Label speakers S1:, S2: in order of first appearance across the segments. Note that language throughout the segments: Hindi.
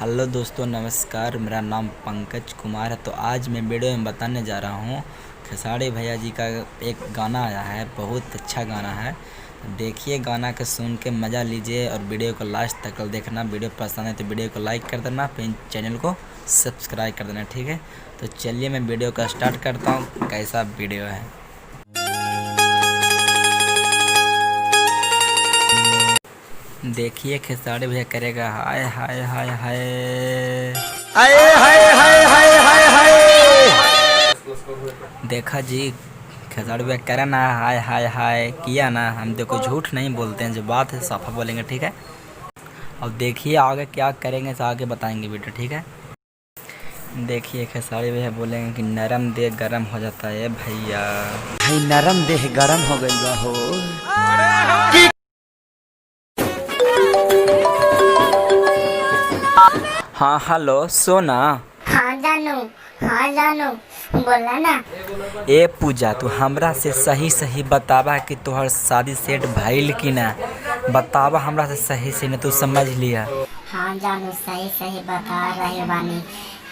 S1: हेलो दोस्तों, नमस्कार। मेरा नाम पंकज कुमार है। तो आज मैं वीडियो में बताने जा रहा हूँ खेसारी भैया जी का एक गाना आया है। बहुत अच्छा गाना है। देखिए, गाना को सुन के मज़ा लीजिए और वीडियो को लास्ट तक देखना। वीडियो पसंद है तो वीडियो को लाइक कर देना, फिर चैनल को सब्सक्राइब कर देना, ठीक है। तो चलिए मैं वीडियो का स्टार्ट करता हूँ। कैसा वीडियो है। देखिए, खेसारी भैया करेगा हाय हाय हाय हाय
S2: हाय हाय हाय हाय हाय हाय।
S1: देखा जी, खेसारी भैया करे ना हाय हाय हाय किया ना। हम देखो झूठ नहीं बोलते हैं, जो बात है साफा बोलेंगे, ठीक है। अब देखिए आगे क्या करेंगे, तो आगे बताएंगे वीडियो, ठीक है। देखिए, खेसारी भैया बोलेंगे कि नरम देह गरम हो जाता है भैया।
S2: भाई नरम देह गरम हो गई बा हो।
S1: हाँ हेलो सोना।
S3: हाँ जानू, हाँ जानू, बोला ना।
S1: ए पूजा, तू हमरा से सही सही बतावा कि तोहर शादी सेट भइल कि ना। बतावा हमरा से सही से, न तू समझ लिया।
S3: हाँ जानू, सही सही बता रहे बानी।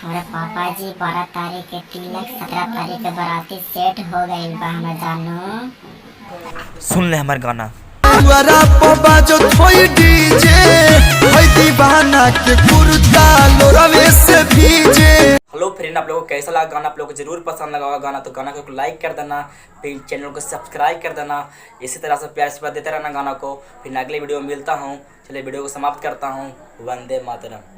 S3: हमारे पापा जी 12 तारीख के तिलक, 17 तारीख के बाराती सेट हो गई बा हमारे जानू।
S1: सुन ले हमार गाना।
S2: दुआरा पबा जो थोई डीजे भाई दीवाना के कुर्ता लोरवे से भीजे।
S1: हेलो फ्रेंड, आप लोगों को कैसा लगा गाना। आप लोगों को जरूर पसंद लगा होगा गाना, तो गाना को लाइक कर देना, फिर चैनल को सब्सक्राइब कर देना। इसी तरह से प्यार से देते रहना गाना को। फिर अगले वीडियो में मिलता हूँ। चलिए वीडियो को समाप्त करता हूँ। वंदे मातरम।